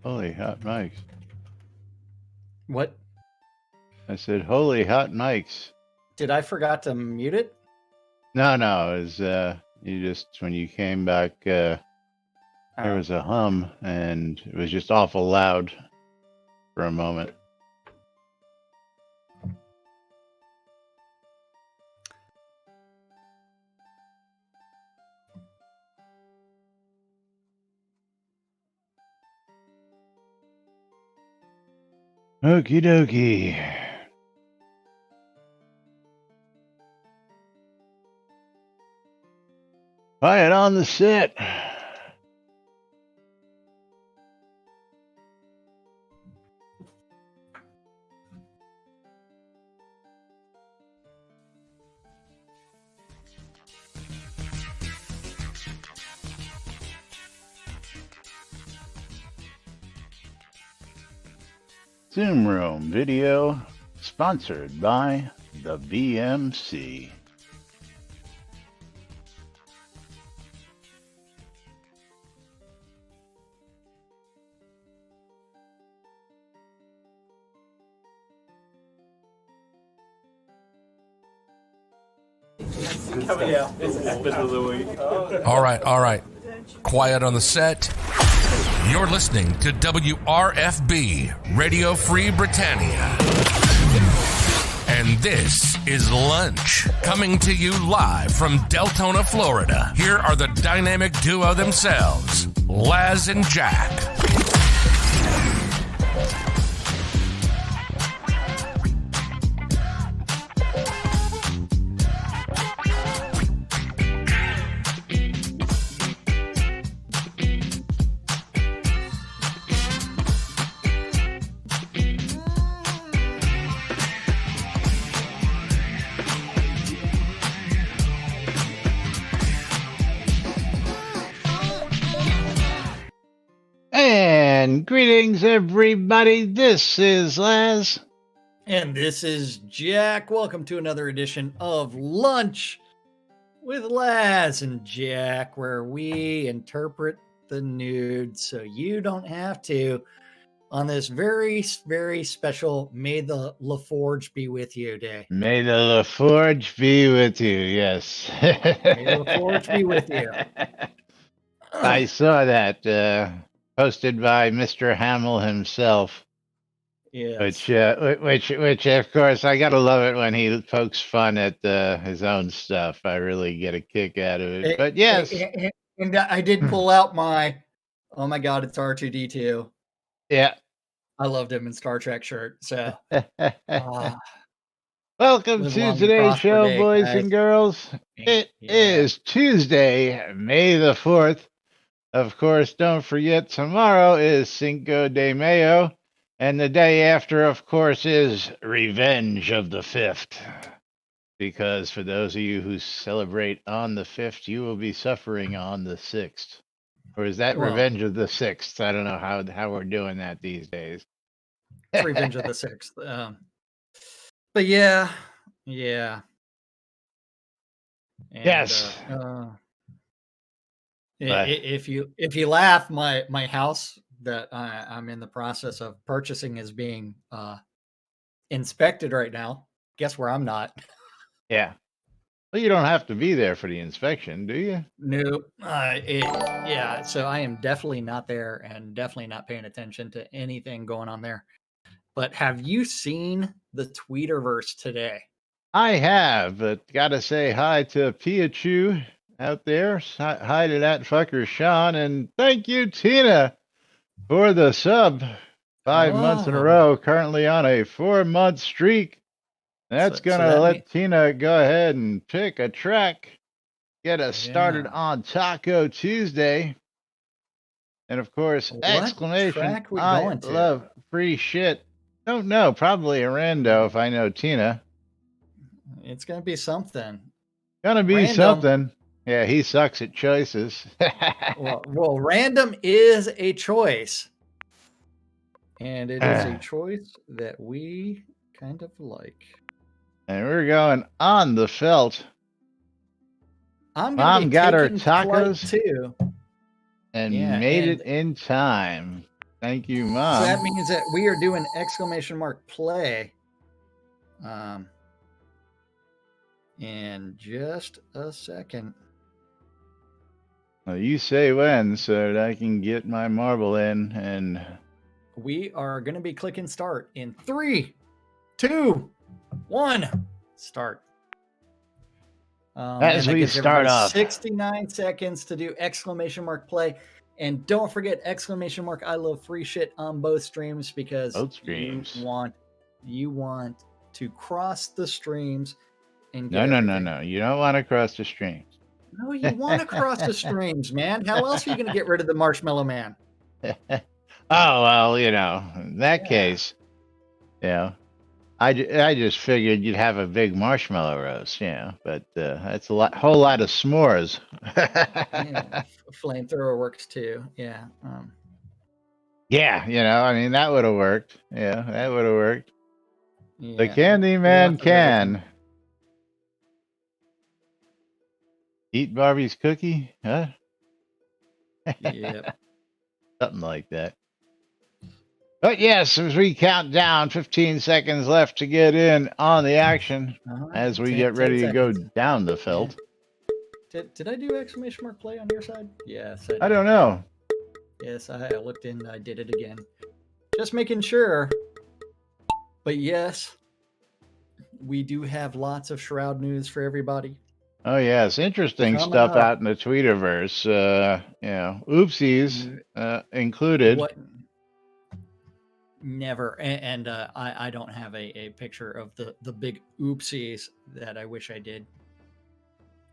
Holy hot mics. What? I said, holy hot mics. Did I forgot to mute it? No, it was, you just, when you came back, there was a hum and it was just awful loud for a moment. Okie dokie. Quiet on the set. Zoom Room video sponsored by the BMC. All right. Quiet on the set. You're listening to WRFB, Radio Free Britannia. And this is Lunch, coming to you live from Deltona, Florida. Here are the dynamic duo themselves, Laz and Jack. And greetings, everybody. This is Laz. And this is Jack. Welcome to another edition of Lunch with Laz and Jack, where we interpret the nude so you don't have to on this very, very special May the LaForge be with you day. May the LaForge be with you, yes. May the LaForge be with you. I saw that posted by Mr. Hamill himself. Yes. Which of course, I gotta love it when he pokes fun at his own stuff. I really get a kick out of it. But yes, and I did pull out my, oh my God, it's R2D2. Yeah, I loved him in Star Trek shirt. So, welcome to today's show, day, boys guys. And girls. It is Tuesday, May the 4th. Of course, don't forget tomorrow is Cinco de Mayo. And the day after, of course, is Revenge of the 5th. Because for those of you who celebrate on the 5th, you will be suffering on the 6th. Or is that Revenge of the 6th? I don't know how we're doing that these days. It's Revenge of the 6th. But yeah. And, yes. If you laugh, my house that I'm in the process of purchasing is being inspected right now. Guess where I'm not? Yeah. Well, you don't have to be there for the inspection, do you? No. So I am definitely not there and definitely not paying attention to anything going on there. But have you seen the Tweeterverse today? I have, but gotta say hi to Piachu out there. Hi to that fucker Sean, and thank you, Tina, for the sub. 5 months in a row, currently on a 4-month streak. That's gonna let Tina go ahead and pick a track, get us started on Taco Tuesday. And of course, exclamation, I love free shit. Don't know, probably a rando if I know Tina. It's gonna be something. Gonna be something. Yeah, he sucks at choices. well, random is a choice. And it is a choice that we kind of like. And we're going on the felt. Mom got her tacos too. and made it in time. Thank you, So Mom. that means that we are doing !play in just a second. Well, you say when so that I can get my marble in. And We are going to be clicking start in 3, 2, 1. Start. as That we gives start everybody off, 69 seconds to do !play. And don't forget I love free shit on both streams because both streams. you want to cross the streams and No, get no, everything. no, no. You don't want to cross the streams. No, you want to cross the streams, man. How else are you going to get rid of the Marshmallow Man? Oh, well, in that Yeah. case, I just figured you'd have a big marshmallow roast, but that's whole lot of s'mores. Yeah, flamethrower works too. Yeah. Yeah, I mean, that would have worked. Yeah, that would have worked. The Yeah. Candyman Lots of everything. can. Eat Barbie's cookie? Huh? Yep. Something like that. But yes, as we count down, 15 seconds left to get in on the action as we 10 get ready to go seconds. down the felt. Did I do !play on your side? Yes, I did. I don't know. Yes, I looked in. I did it again. Just making sure. But yes, we do have lots of Shroud news for everybody. Oh, yes. Interesting Coming stuff up. out in the Tweeterverse. Oopsies included. What? Never. And I don't have a picture of the big oopsies that I wish I did.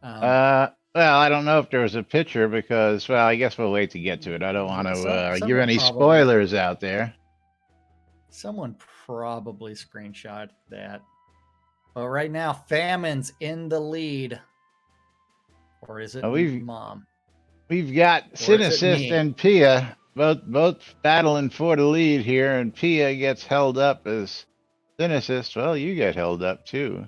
Well, I don't know if there was a picture because, well, I guess we'll wait to get to it. I don't want to give any spoilers out there. Someone probably screenshot that. But right now, Famine's in the lead. Or is it Mom? We've got Cynicist and Pia both battling for the lead here, and Pia gets held up as Cynicist. Well, you get held up too.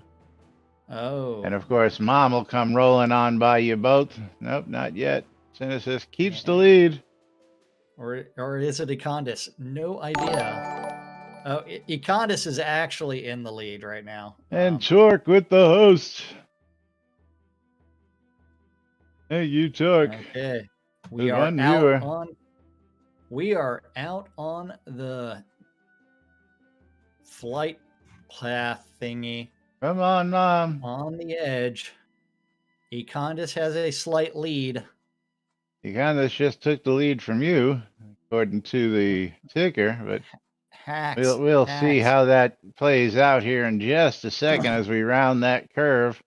Oh. And of course, Mom will come rolling on by you both. Nope, not yet. Cynicist keeps the lead. Or is it Econdis? No idea. Oh, Econdis is actually in the lead right now. And Torque with the host. Hey, you Torque. Okay. We are out on the flight path thingy. Come on, Mom. On the edge. Econdis has a slight lead. Econdis just took the lead from you, according to the ticker, but we'll see how that plays out here in just a second as we round that curve.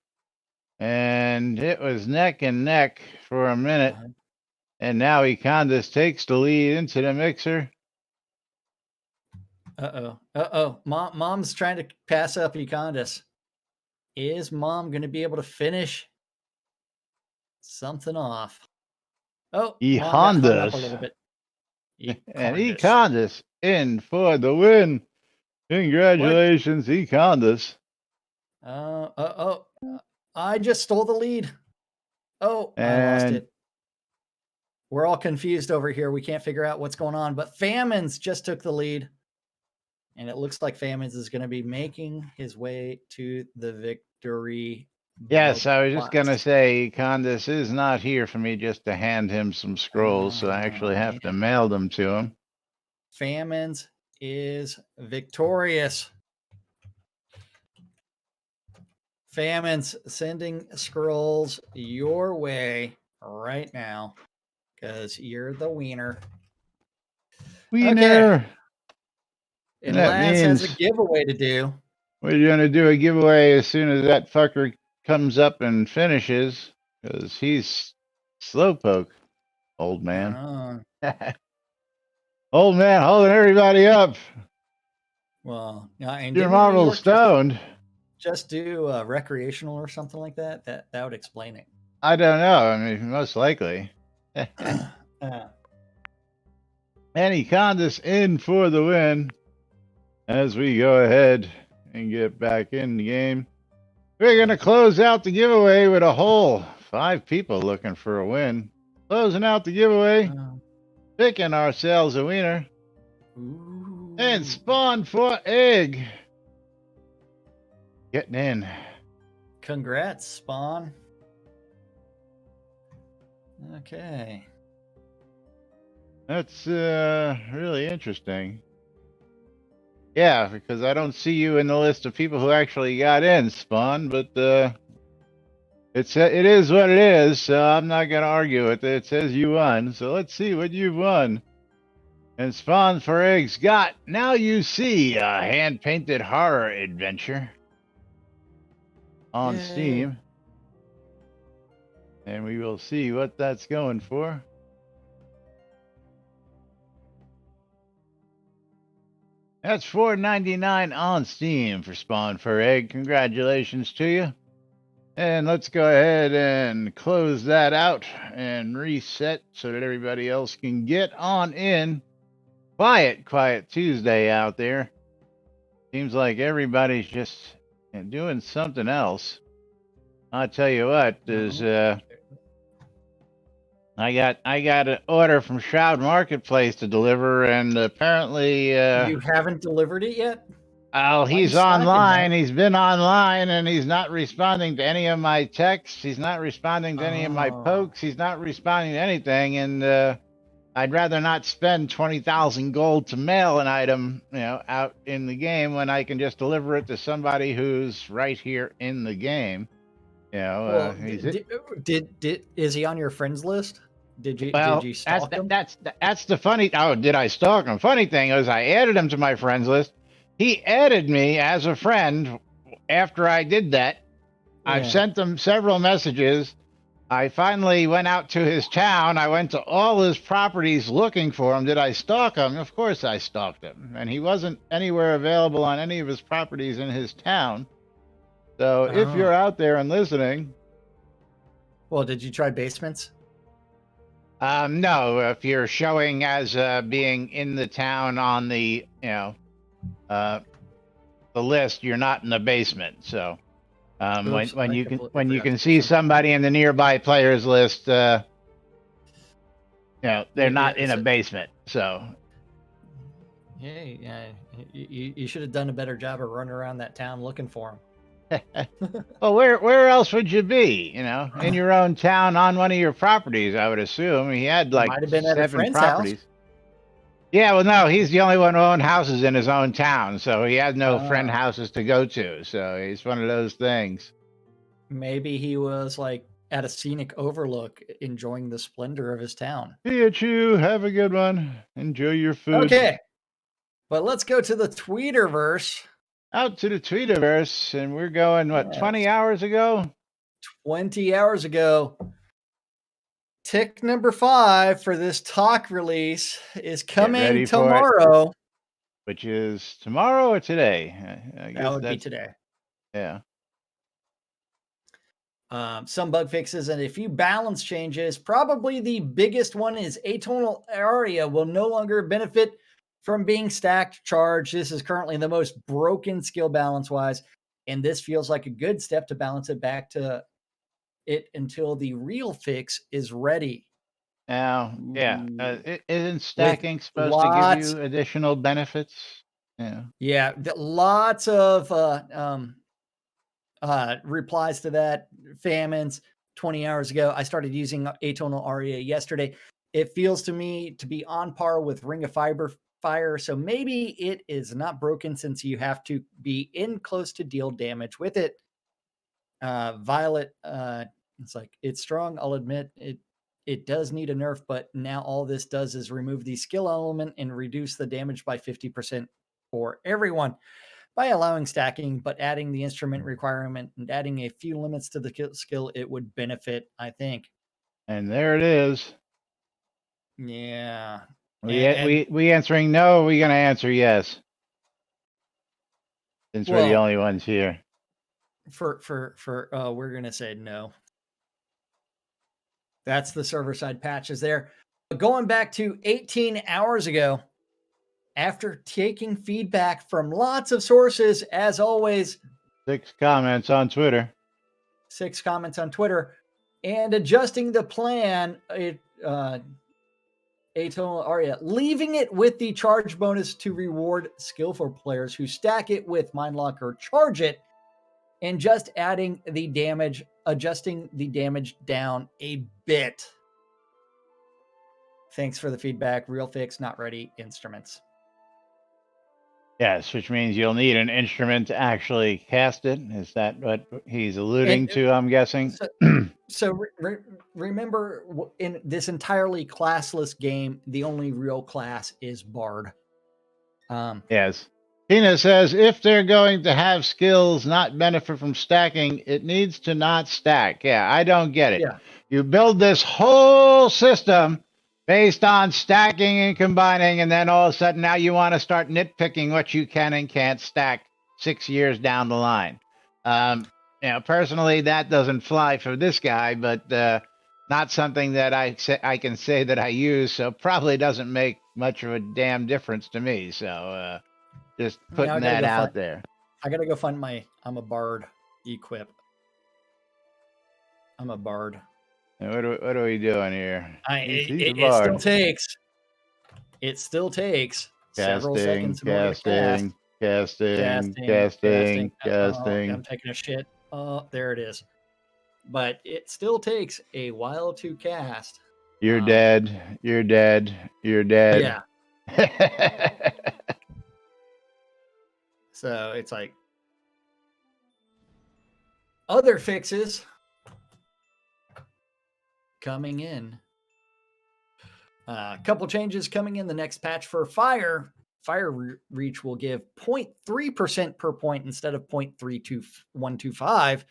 And it was neck and neck for a minute. And now Econdis takes the lead into the mixer. Uh-oh. Mom's trying to pass up Econdis. Is Mom going to be able to finish something off? Oh, Econdis. a little bit. And Econdis in for the win. Congratulations, Econdis. I just stole the lead. Oh, I lost it. We're all confused over here. We can't figure out what's going on, but Famines just took the lead. And it looks like Famines is going to be making his way to the victory. Yes, I was just going to say, Econdis is not here for me just to hand him some scrolls, so I actually have to mail them to him. Famines is victorious. Famines sending scrolls your way right now because you're the wiener. Wiener. Okay. And Lance has a giveaway to do. We're going to do a giveaway as soon as that fucker comes up and finishes because he's slowpoke, old man. Old man holding everybody up. Well, and your marble stoned. Just do recreational or something like that. That would explain it. I don't know. I mean, most likely. And Econdis in for the win. As we go ahead and get back in the game, we're going to close out the giveaway with a whole 5 people looking for a win. Closing out the giveaway, picking ourselves a winner. Ooh. And spawn for egg. Getting in. Congrats, Spawn. Okay. That's really interesting. Yeah, because I don't see you in the list of people who actually got in, Spawn, but it is what it is, so I'm not going to argue with it. It says you won, so let's see what you've won. And Spawn for Eggs got Now You See, a hand-painted horror adventure on Yay. Steam. And we will see what that's going for. That's $4.99 on Steam for Spawn for Egg. Congratulations to you. And let's go ahead and close that out and reset so that everybody else can get on in. Quiet Tuesday out there. Seems like everybody's just doing something else. I'll tell you what, I got an order from Shroud Marketplace to deliver, and apparently You haven't delivered it yet? oh, Why you he's slacking, online. man? He's been online, and he's not responding to any of my texts. He's not responding to any of my Oh. pokes. He's not responding to anything, and I'd rather not spend 20,000 gold to mail an item, out in the game when I can just deliver it to somebody who's right here in the game. Well, He's is he on your friends list? Did well. you stalk him? That's the funny. Oh, did I stalk him? Funny thing was, I added him to my friends list. He added me as a friend after I did that. I've Yeah. sent him several messages. I finally went out to his town. I went to all his properties looking for him. Did I stalk him? Of course I stalked him. And he wasn't anywhere available on any of his properties in his town. So if Oh. you're out there and listening. Well, did you try basements? No, if you're showing as being in the town on the, the list, you're not in the basement. So Oops, when I you can completely forgot to see do something. somebody in the nearby players list, they're Yeah, not in a so- basement. So Yeah. You should have done a better job of running around that town looking for him. well, where else would you be? In your own town on one of your properties, I would assume. He had like Might have been at a 7 friend's properties. house. Yeah, well, no, he's the only one who owned houses in his own town, so he had no friend Oh. houses to go to. So he's one of those things. Maybe he was like at a scenic overlook, enjoying the splendor of his town. Piachu, have a good one. Enjoy your food. Okay, but let's go to the Tweeterverse. Out to the Tweeterverse, and we're going, Yes. 20 hours ago? 20 hours ago. Tick number 5 for this talk release is coming ready for it. tomorrow. Which is tomorrow or today? I guess That would be that's today. Yeah. Some bug fixes and a few balance changes. Probably the biggest one is Atonal Aria will no longer benefit from being stacked charged. This is currently the most broken skill balance wise, and this feels like a good step to balance it back to it until the real fix is ready. Now, Ooh. isn't stacking supposed to give you additional benefits? Yeah, lots of replies to that. Famines 20 hours ago. I started using Atonal Aria yesterday. It feels to me to be on par with Ring of Fire, so maybe it is not broken since you have to be in close to deal damage with it. Violet, it's like, it's strong. I'll admit it does need a nerf, but now all this does is remove the skill element and reduce the damage by 50% for everyone by allowing stacking, but adding the instrument requirement and adding a few limits to the skill, it would benefit, I think. And there it is. Yeah. We answering no, or are we going to answer yes? Since we're the only ones here. We're going to say no. That's the server side patches there. But going back to 18 hours ago, after taking feedback from lots of sources, as always, 6 comments on Twitter. And adjusting the plan, Atonal Aria, leaving it with the charge bonus to reward skillful players who stack it with Mind Lock or charge it, and just adding the damage, adjusting the damage down a bit. Thanks for the feedback. Real fix, not ready instruments. Yes, which means you'll need an instrument to actually cast it. Is that what he's alluding to, I'm guessing? So remember, in this entirely classless game, the only real class is Bard. Yes. Tina says, if they're going to have skills not benefit from stacking, it needs to not stack. Yeah, I don't get it. Yeah. You build this whole system based on stacking and combining, and then all of a sudden now you want to start nitpicking what you can and can't stack 6 years down the line. Personally, that doesn't fly for this guy, but not something that I can say that I use, so probably doesn't make much of a damn difference to me. So just putting that out there. I gotta go find my I'm a Bard equip. I'm a Bard. What are we doing here? It still takes several seconds more to cast. Casting. I'm taking a shit. Oh, there it is. But it still takes a while to cast. You're dead. You're dead. Yeah. So it's like other fixes coming in. A couple changes coming in the next patch for fire. Fire reach will give 0.3% per point instead of 0.32125.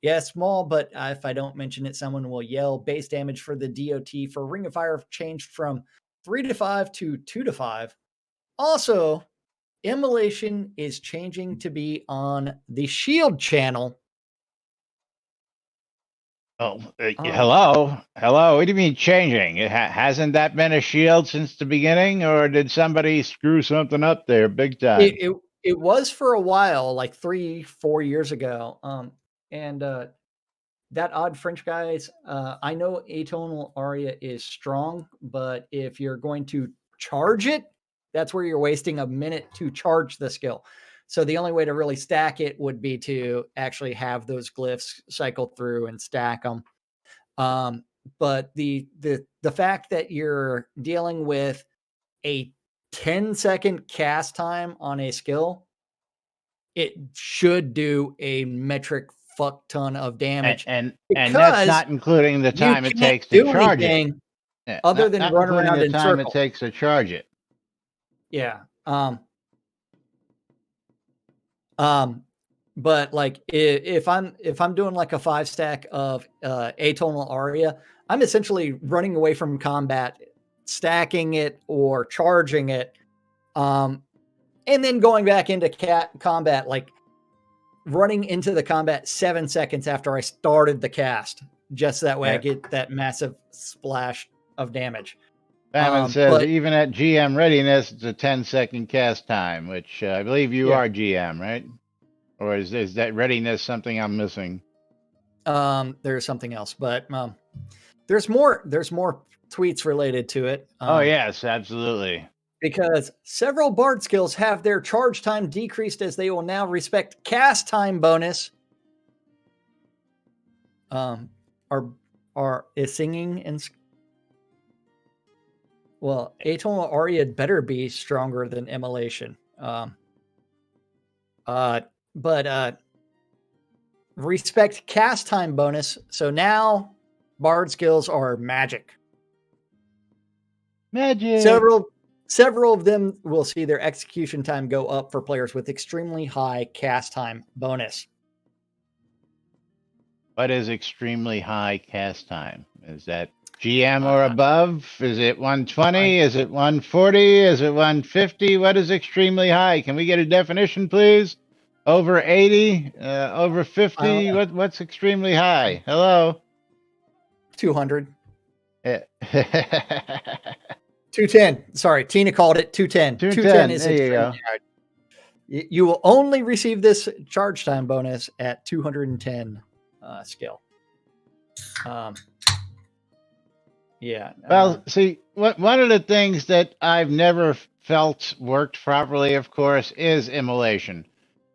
Yeah, small, but if I don't mention it, someone will yell. Base damage for the DOT for Ring of Fire changed from 3 to 5 to 2 to 5. Also, Immolation is changing to be on the shield channel. Oh, hello. What do you mean changing? Hasn't that been a shield since the beginning, or did somebody screw something up there big time? It was for a while, like 3-4 years ago. And that odd French guys, I know Atonal Aria is strong, but if you're going to charge it, that's where you're wasting a minute to charge the skill. So the only way to really stack it would be to actually have those glyphs cycle through and stack them. But the fact that you're dealing with a 10-second cast time on a skill, it should do a metric fuck ton of damage. And that's not including the time it takes to charge it. Yeah, other than run around in time circles. It takes to charge it. Yeah. But like if I'm doing like a 5-stack of Atonal Aria, I'm essentially running away from combat, stacking it or charging it, and then going back into combat, like running into the combat 7 seconds after I started the cast, just that way I get that massive splash of damage. Famine says even at GM readiness, it's a 10-second cast time, which I believe you are GM, right? Or is that readiness something I'm missing? There's something else, but there's more tweets related to it. Oh yes, absolutely. Because several Bard skills have their charge time decreased as they will now respect cast time bonus. Is singing and Atonal Aria better be stronger than Immolation. But respect cast time bonus. So now Bard skills are magic. Several of them will see their execution time go up for players with extremely high cast time bonus. What is extremely high cast time? Is that GM or above? Is it 120? Is it 140? Is it 150? What is extremely high? Can we get a definition, please? Over 80? Over 50? What's extremely high? Hello? 200. 210. Sorry, Tina called it 210. 210 is there you go. You will only receive this charge time bonus at 210 skill. Yeah. Well, see, one of the things that I've never felt worked properly, of course, is immolation.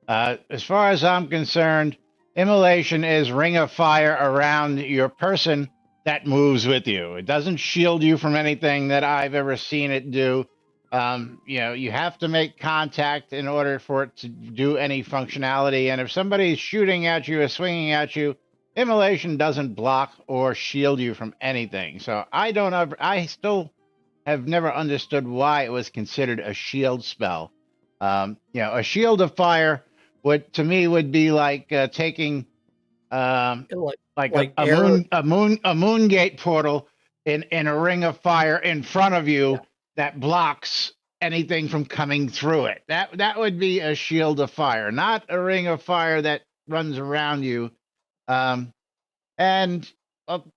As far as I'm concerned, immolation is ring of fire around your person that moves with you. It doesn't shield you from anything that I've ever seen it do. You have to make contact in order for it to do any functionality. And if somebody's shooting at you or swinging at you, immolation doesn't block or shield you from anything. So I still have never understood why it was considered a shield spell. A shield of fire would to me would be like taking um, like like a air. moon gate portal in a ring of fire in front of you Yeah. that blocks anything from coming through it. That would be a shield of fire, not a ring of fire that runs around you. Um, and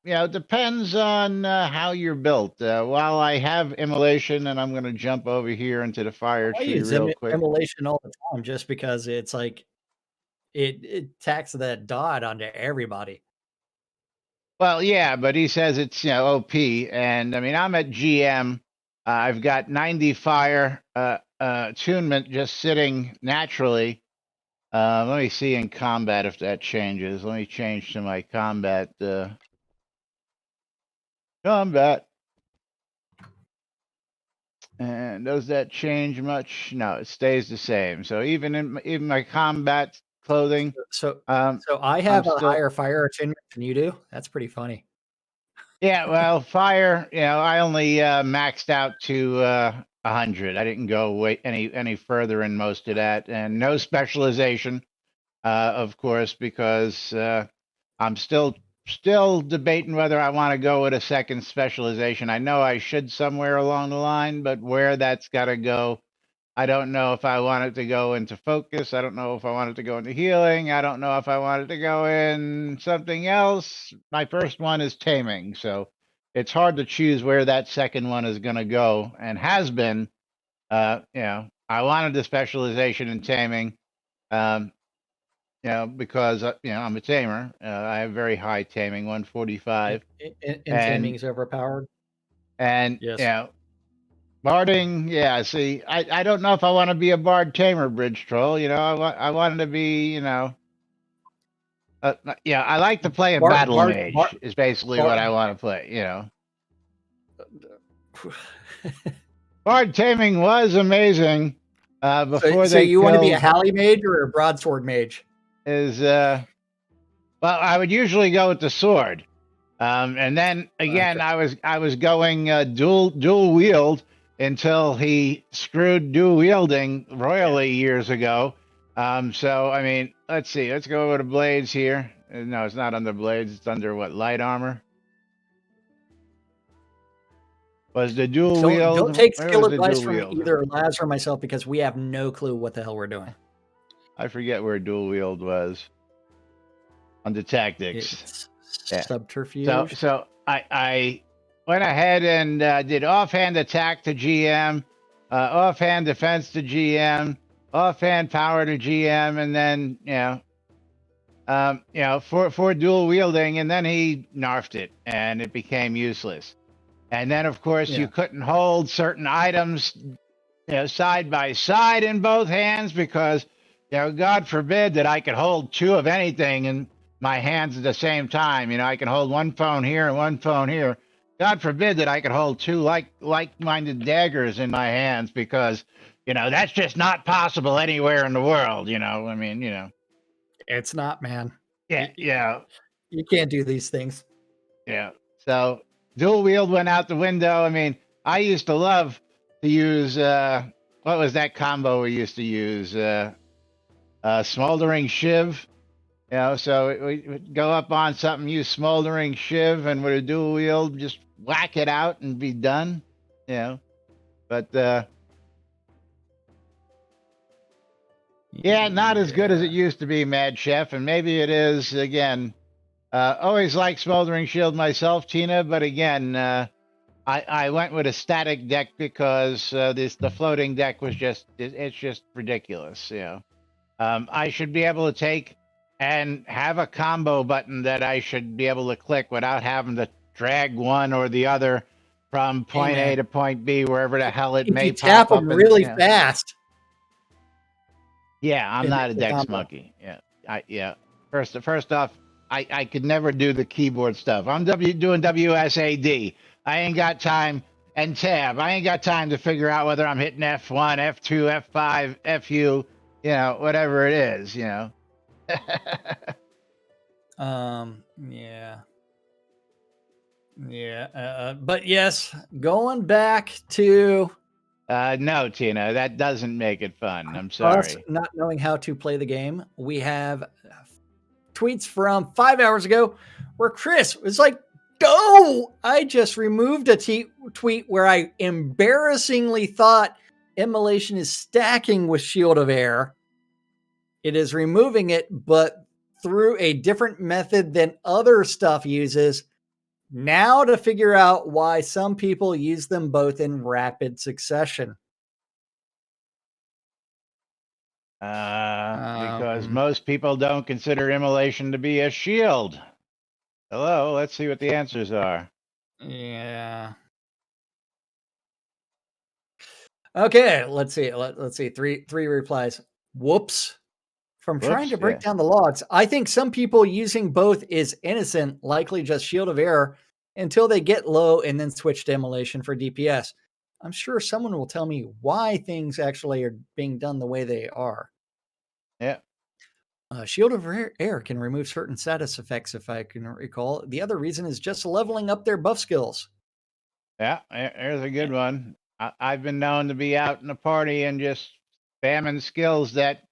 it depends on how you're built. While I have immolation, and I'm going to jump over here into the fire I tree use real quick. immolation all the time just because it's like it tacks that dot onto everybody. Well, yeah, but he says it's OP, and I mean I'm at GM. I've got 90 fire attunement just sitting naturally. Let me see in combat if that changes. Let me change to my combat. Combat. And does that change much? No, it stays the same. So even my combat clothing, So um, I I'm have a still. higher fire attunement than you do. That's pretty funny. Yeah, well, fire. I only maxed out to 100. I didn't go way any further in most of that, and no specialization, of course, because I'm still debating whether I want to go with a second specialization. I know I should somewhere along the line, but where that's got to go, I don't know if I want it to go into focus. I don't know if I want it to go into healing. I don't know if I want it to go in something else. My first one is taming, so it's hard to choose where that second one is going to go and has been. I wanted the specialization in taming, um, because I'm a tamer. I have very high taming, 145, And taming and is overpowered. and Yes. Barding, yeah. See, I don't know if I want to be a bard tamer bridge troll. I wanted to be, I like to play a Bard battle Bard Bard mage. Is basically what Bard. I want to play. Bard taming was amazing. Before So they you want to be a killed Halley mage or a broadsword mage? is well, I would usually go with the sword. And then again, Okay. I was going dual wield until he screwed dual wielding royally years ago. So I mean, let's see. Let's go over to blades here. No, it's not under blades. It's under what, light armor? Was the dual Don't wield? take Where skill was the advice dual from wield? either Laz or myself because we have no clue what the hell we're doing. I forget where dual wield was. Under tactics. It's Yeah. subterfuge. So I went ahead and did offhand attack to GM, offhand defense to GM, offhand power to GM, and then for dual wielding, and then he nerfed it and it became useless. And then of course you Yeah. couldn't hold certain items side by side in both hands because God forbid that I could hold two of anything in my hands at the same time. I can hold one phone here and one phone here. God forbid that I could hold two like-minded daggers in my hands because that's just not possible anywhere in the world. I mean. It's not, man. Yeah. You can't do these things. Yeah. So dual wield went out the window. I mean, I used to love to use what was that combo we used to use? Smoldering Shiv. So we would go up on something, use Smoldering Shiv, and with a dual wield, just whack it out and be done. But not as good as it used to be, Mad Chef, and maybe it is again. Always liked Smoldering Shield myself, Tina, but again, I went with a static deck because the floating deck was it's just ridiculous. I should be able to take and have a combo button that I should be able to click without having to drag one or the other from point A to point B, wherever the hell it If may you tap pop up. them really Yeah. fast. Yeah, I'm It not a makes a Dex combo. monkey. Yeah. First off, I could never do the keyboard stuff. I'm doing WSAD. I ain't got time, and tab. I ain't got time to figure out whether I'm hitting F1, F2, F5, FU, whatever it is, Yeah. But yes, going back to No, Tina, that doesn't make it fun. I'm us sorry. not knowing how to play the game, we have tweets from 5 hours ago where Chris was like, "Go!" I just removed a tweet where I embarrassingly thought immolation is stacking with Shield of Air. It is removing it, but through a different method than other stuff uses. Now to figure out why some people use them both in rapid succession. Because most people don't consider immolation to be a shield. Hello, let's see what the answers are. Yeah. Okay, let's see. Let's see. Three replies. Whoops. From trying Whoops, to break yeah. down the logs, I think some people using both is innocent, likely just Shield of Air until they get low and then switch to immolation for DPS. I'm sure someone will tell me why things actually are being done the way they are. Yeah. Shield of Air can remove certain status effects, if I can recall. The other reason is just leveling up their buff skills. Yeah, there's a good one. I've been known to be out in a party and just spamming skills that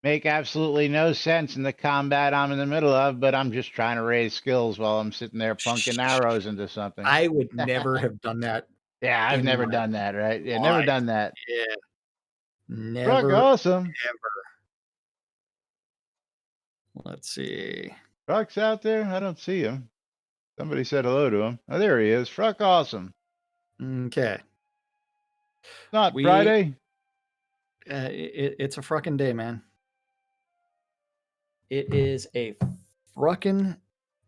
make absolutely no sense in the combat I'm in the middle of, but I'm just trying to raise skills while I'm sitting there plunking arrows into something. I would never have done that. Yeah, I've in never my done that, right? Yeah, never life. done that. Yeah. Rock Never, awesome. ever. Let's see. Rock's out there. I don't see him. Somebody said hello to him. Oh, there he is. Fruck awesome. Okay. Not Friday. It's a fruckin' day, man. It is a fruckin'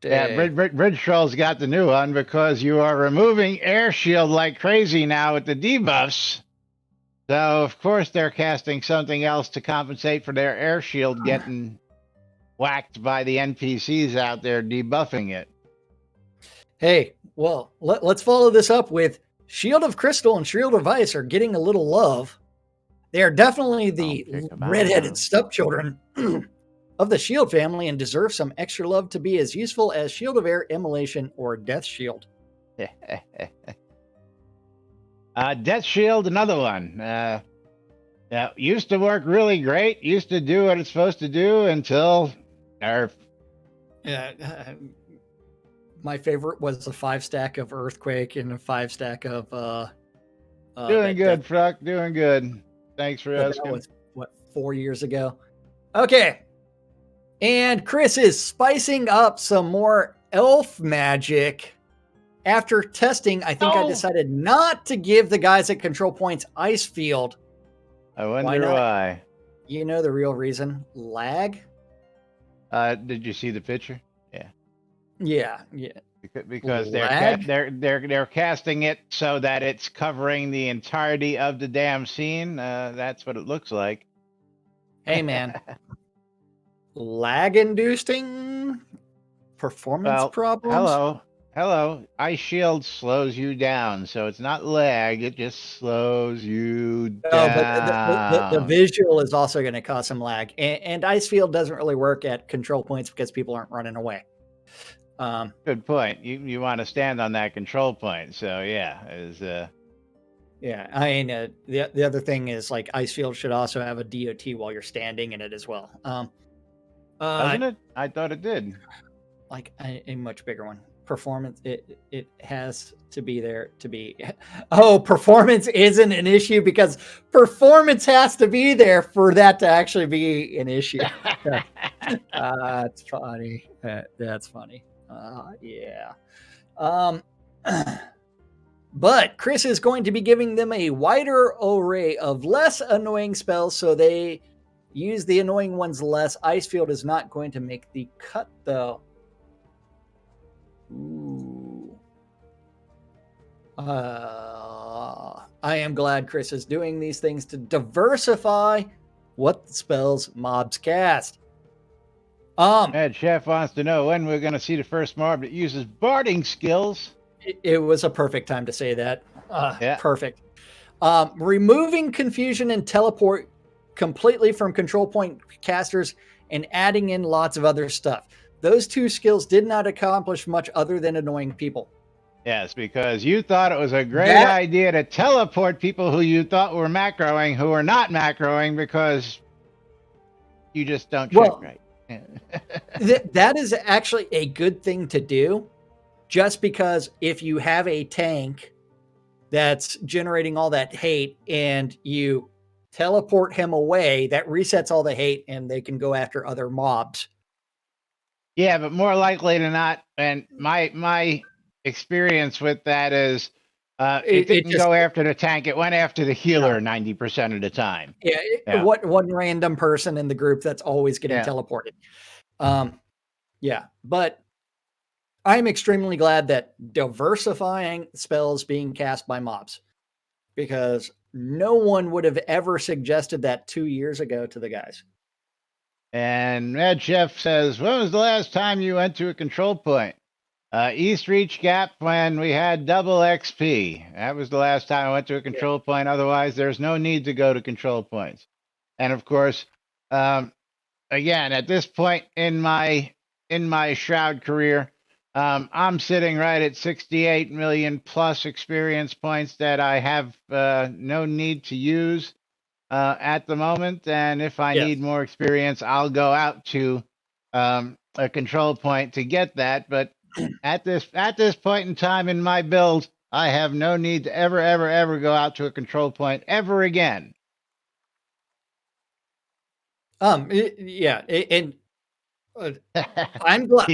Yeah, day. Bridgeshaw's got the new one because you are removing air shield like crazy now with the debuffs. So of course they're casting something else to compensate for their air shield getting whacked by the NPCs out there debuffing it. Hey, well, let's follow this up with Shield of Crystal and Shield of Ice are getting a little love. They are definitely the redheaded stepchildren of the Shield family and deserve some extra love to be as useful as Shield of Air, Immolation, or Death Shield. Death Shield, another one. Used to work really great. Used to do what it's supposed to do until nerf. My favorite was the 5-stack of Earthquake and a 5-stack of doing good, Fruck. Doing good. Thanks for asking. That was, 4 years ago? Okay. And Chris is spicing up some more elf magic. After testing, I think I decided not to give the guys at Control Points Ice Field. I wonder why. You know the real reason? Lag? Did you see the picture? Yeah. Because they're casting it so that it's covering the entirety of the damn scene. That's what it looks like. Hey, man. Lag-inducing performance problems? Hello. Ice Shield slows you down, so it's not lag. It just slows you down. But the visual is also going to cause some lag. And Ice Field doesn't really work at Control Points because people aren't running away. Good point. You want to stand on that control point. So yeah, yeah. I mean, the other thing is like Ice Field should also have a DOT while you're standing in it as well. Doesn't it? I thought it did. Like a much bigger one. Performance, it has to be there to be. Oh, performance isn't an issue because performance has to be there for that to actually be an issue. That's funny. That's funny. Yeah. But Chris is going to be giving them a wider array of less annoying spells, so they use the annoying ones less. Ice Field is not going to make the cut, though. Ooh. I am glad Chris is doing these things to diversify what spells mobs cast. Mad Chef wants to know when we're going to see the first mob that uses barding skills. It was a perfect time to say that. Yeah. Perfect. Removing confusion and teleport completely from control point casters and adding in lots of other stuff. Those two skills did not accomplish much other than annoying people. Yes, because you thought it was a great idea to teleport people who you thought were macroing who are not macroing because you just don't check right. That is actually a good thing to do, just because if you have a tank that's generating all that hate and you teleport him away, that resets all the hate and they can go after other mobs. Yeah, but more likely than not, and my experience with that is it didn't go after the tank, it went after the healer 90% of the time. Yeah, what one random person in the group that's always getting teleported. Yeah, but I'm extremely glad that diversifying spells being cast by mobs, because no one would have ever suggested that 2 years ago to the guys. And Mad Chef says, when was the last time you went to a control point? East Reach Gap when we had double XP. That was the last time I went to a control point. Otherwise, there's no need to go to control points. And of course, again, at this point in my Shroud career, I'm sitting right at 68 million plus experience points that I have no need to use at the moment. And if I need more experience, I'll go out to a control point to get that. But at this point in time in my build, I have no need to ever go out to a control point ever again. I'm glad. He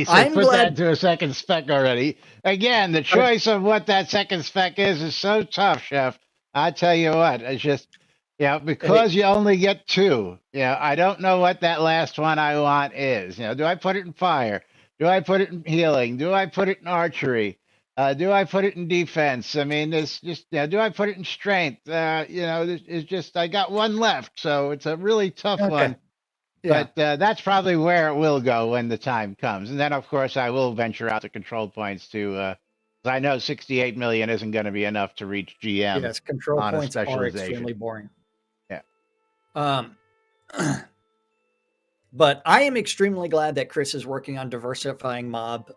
said, put that into a second spec already. Again, the choice of what that second spec is so tough, Chef. I tell you what, it's just, because you only get two. I don't know what that last one I want is. Do I put it in fire? Do I put it in healing? Do I put it in archery? Do I put it in defense? I mean, it's just, do I put it in strength? It's just, I got one left, so it's a really tough one. Yeah. But that's probably where it will go when the time comes. And then, of course, I will venture out to control points to, I know 68 million isn't going to be enough to reach GM. Yes, control points are extremely boring. Yeah. But I am extremely glad that Chris is working on diversifying mob.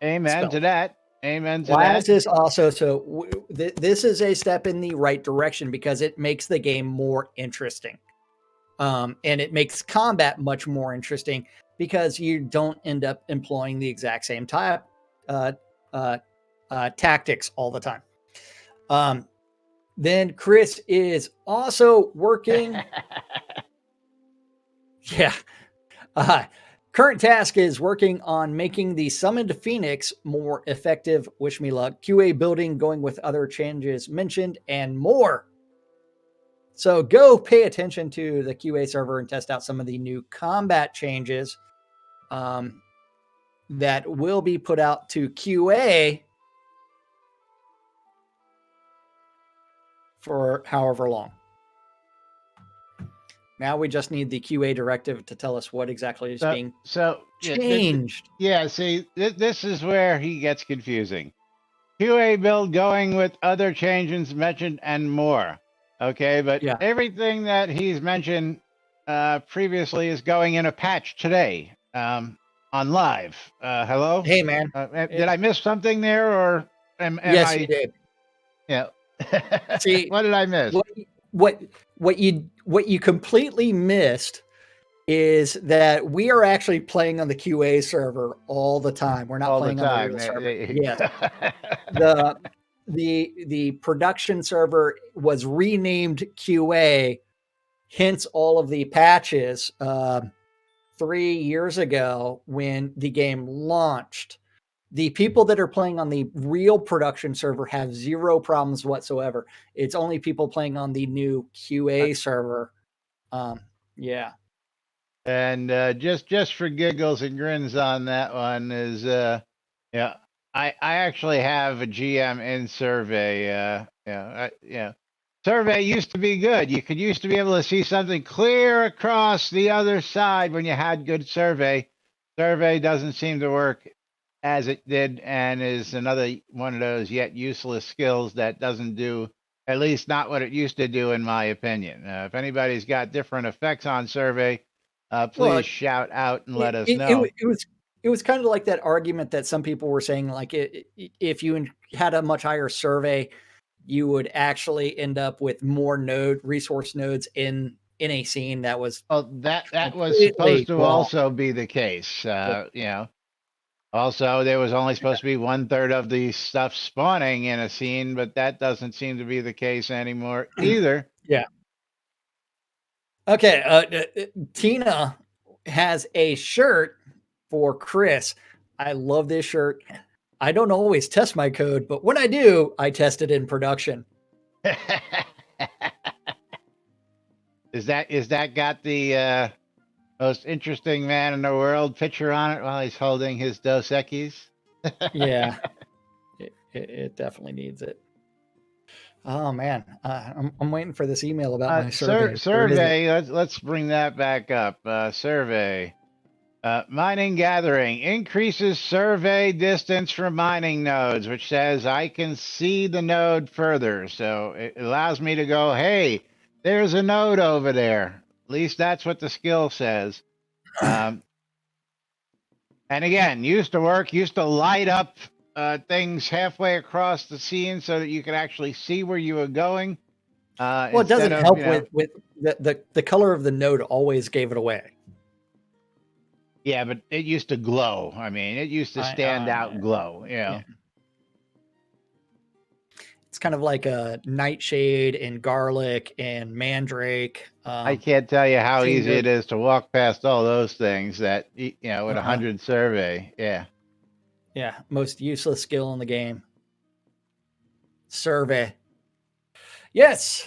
Amen spells. To that. Amen to Laz that. Is also this is a step in the right direction because it makes the game more interesting. And it makes combat much more interesting because you don't end up employing the exact same type tactics all the time. Then Chris is also working. Current task is working on making the Summoned Phoenix more effective. Wish me luck. QA building, going with other changes mentioned, and more. So go pay attention to the QA server and test out some of the new combat changes that will be put out to QA for however long. Now we just need the QA directive to tell us what exactly is being changed. See, this is where he gets confusing. QA build going with other changes mentioned and more. Okay, but everything that he's mentioned previously is going in a patch today on live. Hello? Hey, man. Did I miss something there, or am yes, I? You did. Yeah. See, what did I miss? What you completely missed is that we are actually playing on the QA server all the time. We're not all playing the on the real server. Yes. The production server was renamed QA, hence all of the patches 3 years ago when the game launched. The people that are playing on the real production server have zero problems whatsoever. It's only people playing on the new QA server. And just for giggles and grins on that one is, I actually have a GM in survey. Survey used to be good. You could used to be able to see something clear across the other side when you had good survey. Survey doesn't seem to work as it did, and is another one of those yet useless skills that doesn't do, at least not what it used to do, in my opinion. If anybody's got different effects on survey, Well, please shout out and let it, us it, it, wa- know. it was kind of like that argument that some people were saying, like if you had a much higher survey, you would actually end up with more resource nodes in a scene. That was Well, that was supposed completely to wrong. also be the case. Also, there was only supposed to be 1/3 of the stuff spawning in a scene, but that doesn't seem to be the case anymore either. Yeah. Okay. Tina has a shirt for Chris. I love this shirt. I don't always test my code, but when I do, I test it in production. Is that got the most interesting man in the world picture on it while he's holding his Dos Equis? Yeah, it definitely needs it. Oh man, I'm waiting for this email about my survey. Where is it? Survey. Let's bring that back up. Survey. Mining gathering increases survey distance from mining nodes, which says I can see the node further. So it allows me to go, hey, there's a node over there. At least that's what the skill says. And again, used to work, used to light up things halfway across the scene so that you could actually see where you were going. Well, it Instead doesn't of, help with the color of the node always gave it away. yeah, but it used to glow. I mean, it used to stand out glow. Yeah. It's kind of like a nightshade and garlic and mandrake. I can't tell you how seeing easy those- it is to walk past all those things that, with 100 survey. Yeah. Yeah, most useless skill in the game. Survey. Yes,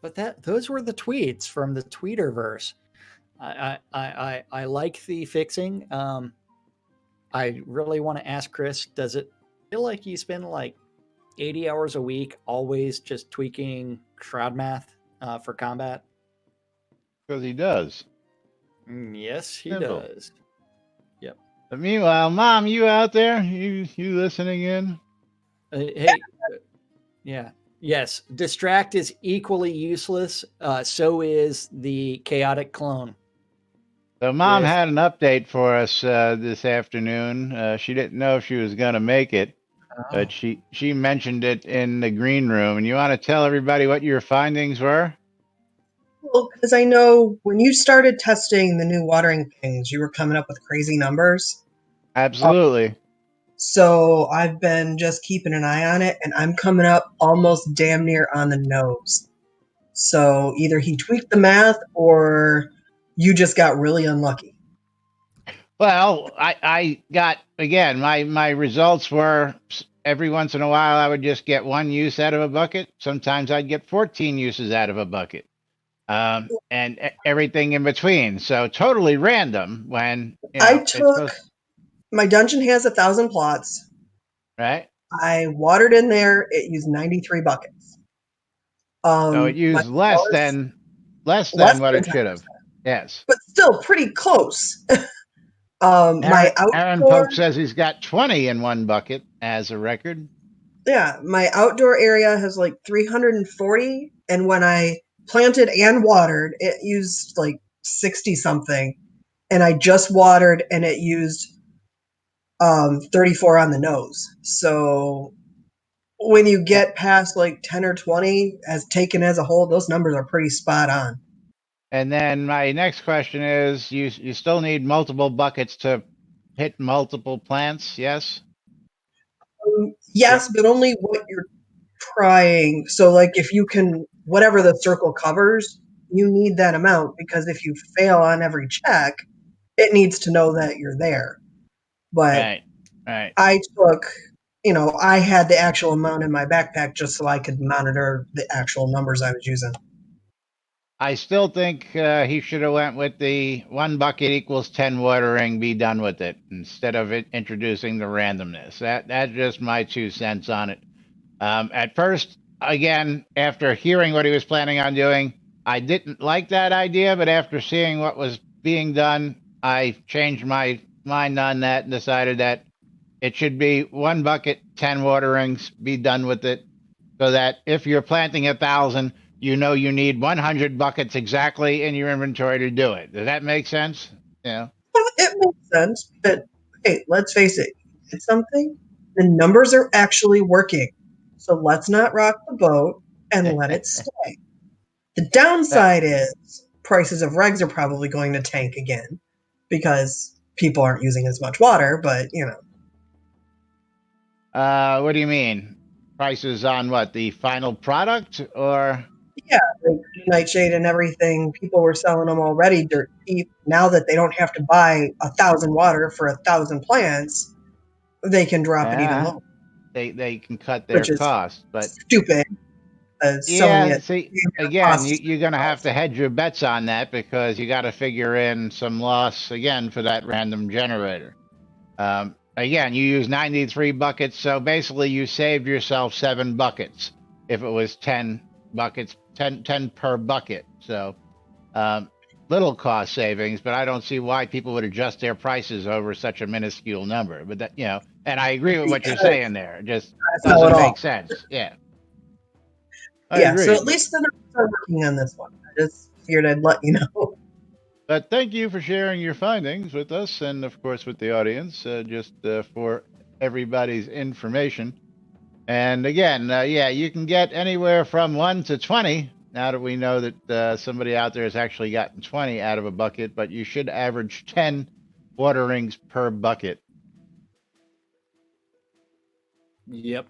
but those were the tweets from the Tweeterverse. I like the fixing. I really want to ask Chris, does it feel like you spend like 80 hours a week always just tweaking Shroud math for combat? Because he does. Yes, he Simple. does. Yep. But meanwhile, Mom, you out there? You listening in? Hey, yeah. Yes, distract is equally useless. So is the chaotic clone. So Mom Chris? had an update for us this afternoon. She didn't know if she was going to make it, but she mentioned it in the green room. And you want to tell everybody what your findings were? Well, because I know when you started testing the new watering pings, you were coming up with crazy numbers. Absolutely. So I've been just keeping an eye on it, and I'm coming up almost damn near on the nose. So either he tweaked the math or you just got really unlucky. Well, I got, again, my results were every once in a while I would just get one use out of a bucket. Sometimes I'd get 14 uses out of a bucket. And everything in between. So totally random when, I took my dungeon has 1,000 plots. Right. I watered in there. It used 93 buckets. So it used less than what it should have. Yes. But still pretty close. Aaron Pope says he's got 20 in one bucket as a record. Yeah, my outdoor area has like 340, and when I planted and watered, it used like 60 something, and I just watered and it used 34 on the nose. So when you get past like 10 or 20 as taken as a whole, those numbers are pretty spot on. And then my next question is, you still need multiple buckets to hit multiple plants, yes? Yes, but only what you're trying. So like if you can, whatever the circle covers, you need that amount, because if you fail on every check, it needs to know that you're there. But Right. I took, I had the actual amount in my backpack just so I could monitor the actual numbers I was using. I still think he should have went with the 1 bucket equals 10 watering, be done with it, instead of introducing the randomness. That's just my 2 cents on it. At first, again, after hearing what he was planning on doing, I didn't like that idea, but after seeing what was being done, I changed my mind on that and decided that it should be 1 bucket, 10 waterings, be done with it, so that if you're planting 1,000, you know you need 100 buckets exactly in your inventory to do it. Does that make sense? Yeah. It makes sense, but hey, let's face it. It's something. The numbers are actually working, so let's not rock the boat and let it stay. The That, downside is prices of regs are probably going to tank again because people aren't using as much water. But what do you mean? Prices on what? The final product or? yeah, like nightshade and everything, people were selling them already dirt cheap. Now that they don't have to buy 1,000 water for 1,000 plants, they can drop it even Yeah, lower, they can cut their which is costs, but stupid. Selling yeah, it see, at again, cost. you're going to have to hedge your bets on that because you got to figure in some loss again for that random generator. Again, you use 93 buckets, so basically you saved yourself 7 buckets if it was 10 buckets, 10 per bucket. So um, little cost savings, but I don't see why people would adjust their prices over such a minuscule number. But that, and I agree with what you're Because saying there. It just I sell it doesn't make all. sense. Yeah, I Yeah, so agree. at least the numbers are working on this one. I just figured I'd let you know. But thank you for sharing your findings with us and, of course, with the audience, just for everybody's information. And again, yeah, you can get anywhere from 1 to 20. Now that we know that somebody out there has actually gotten 20 out of a bucket, but you should average 10 waterings per bucket. Yep.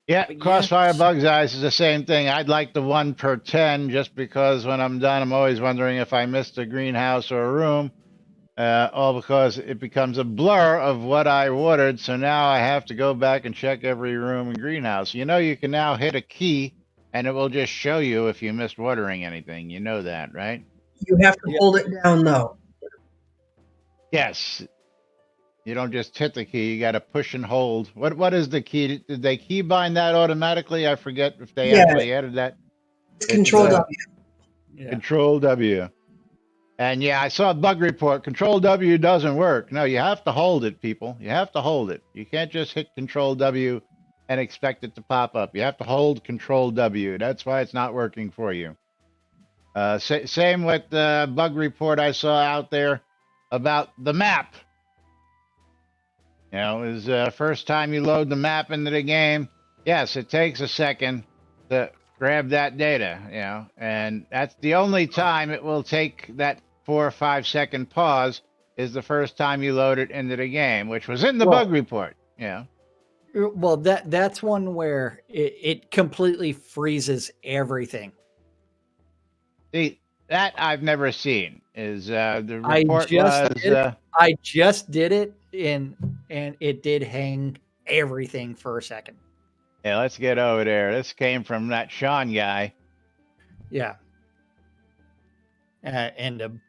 Yeah, But yeah, Crossfire Bug's Eyes is the same thing. I'd like the 1 per 10 just because when I'm done, I'm always wondering if I missed a greenhouse or a room. All because it becomes a blur of what I watered. So now I have to go back and check every room and greenhouse. You can now hit a key and it will just show you if you missed watering anything. You know that, right? You have to yep. hold it down though. Yes. You don't just hit the key. You got to push and hold. What is the key? Did they key bind that automatically? I forget if they Yeah, actually added that. it's It's Control W. Yeah. Control W. And yeah, I saw a bug report. Control W doesn't work. No, you have to hold it, people. You have to hold it. You can't just hit Control W and expect it to pop up. You have to hold Control W. That's why it's not working for you. Same with the bug report I saw out there about the map. Is first time you load the map into the game. Yes, it takes a second to grab that data, and that's the only time it will take that 4 or 5 second pause is the first time you load it into the game, which was in the bug Well, report. Yeah. Well, that's one where it completely freezes everything. See, that I've never seen. Is the I report just was did it. I just did it and it did hang everything for a second. yeah, let's get over there. This came from that Sean guy. Yeah. And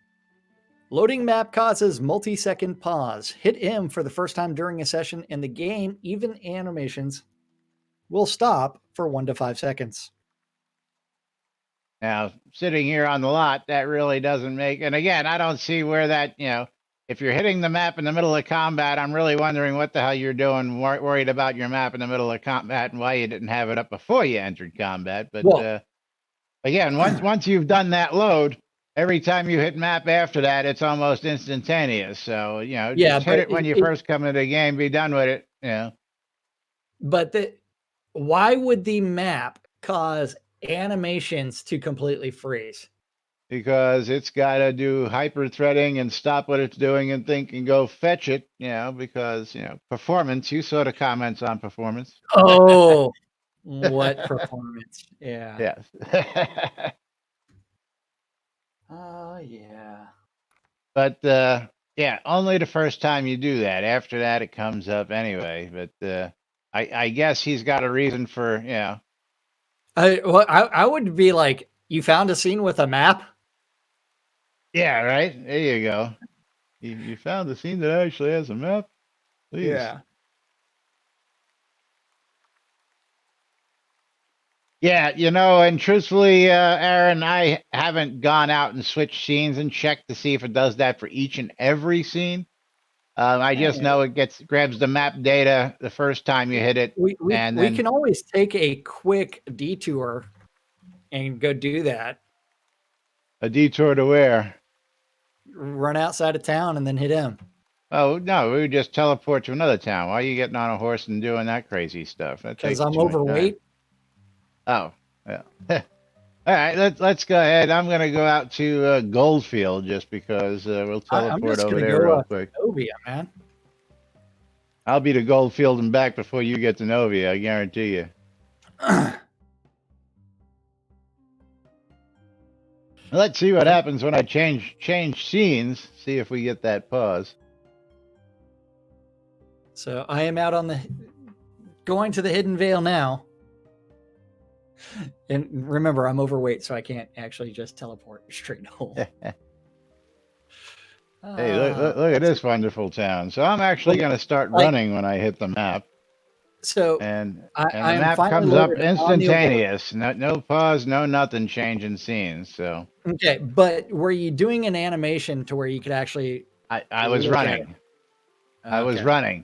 loading map causes multi-second pause. Hit M for the first time during a session, and the game, even animations, will stop for 1 to 5 seconds. Now, sitting here on the lot, that really doesn't make. And again, I don't see where that, if you're hitting the map in the middle of combat, I'm really wondering what the hell you're doing, worried about your map in the middle of combat and why you didn't have it up before you entered combat. But Well, again, once you've done that load, every time you hit map after that, it's almost instantaneous. So, yeah, just hit but it when you first come into the game, be done with it. but why would the map cause animations to completely freeze? Because it's got to do hyper threading and stop what it's doing and think and go fetch it, because, performance, you saw the comments on performance. Oh, what performance? Yeah. Yes. Oh, yeah. But, yeah, only the first time you do that. After that, it comes up anyway. But I guess he's got a reason for, I would be like, You found a scene with a map? Yeah, right. There you go. You found the scene that actually has a map. Please. Yeah. Yeah, and truthfully, Aaron, I haven't gone out and switched scenes and checked to see if it does that for each and every scene. I just know it grabs the map data the first time you hit it, and We then can always take a quick detour and go do that. a detour to where? Run outside of town and then hit him. Oh no, we would just teleport to another town. Why are you getting on a horse and doing that crazy stuff? That Because takes I'm too much overweight. time. Oh, yeah. All right, let's go ahead. I'm gonna go out to Goldfield just because we'll I'm teleport just over gonna there go real quick. Novia, man. I'll be to Goldfield and back before you get to Novia. I guarantee you. Let's see what happens when I change scenes. See if we get that pause. So I am out on going to the Hidden Vale now. And remember, I'm overweight, so I can't actually just teleport straight home. Hey, look at this wonderful town. So I'm actually going to start running when I hit the map. So and I the am map finally comes up loaded on the award. instantaneous. No pause, no nothing changing scenes. So Okay, but were you doing an animation to where you could actually? I was look at running. it? I was Okay. running.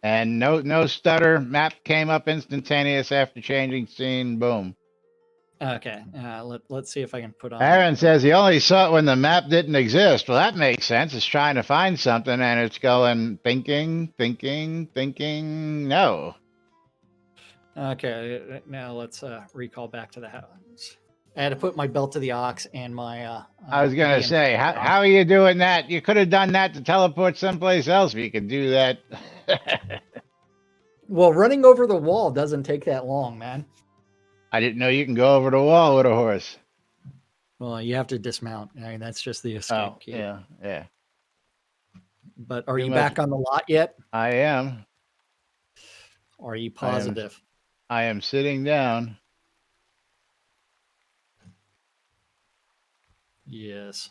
And no stutter. Map came up instantaneous after changing scene. Boom. Okay. Let's see if I can put on. Aaron says he only saw it when the map didn't exist. Well, that makes sense. It's trying to find something and it's going thinking. No. Okay. Now let's recall back to the house. I had to put my belt to the ox and my. I was going to say, how are you doing that? You could have done that to teleport someplace else if you could do that. Well, running over the wall doesn't take that long, man. I didn't know you can go over the wall with a horse. Well, you have to dismount. I mean, that's just the escape key. Yeah. But are you back on the lot yet? I am. Are you positive? I am sitting down. Yes.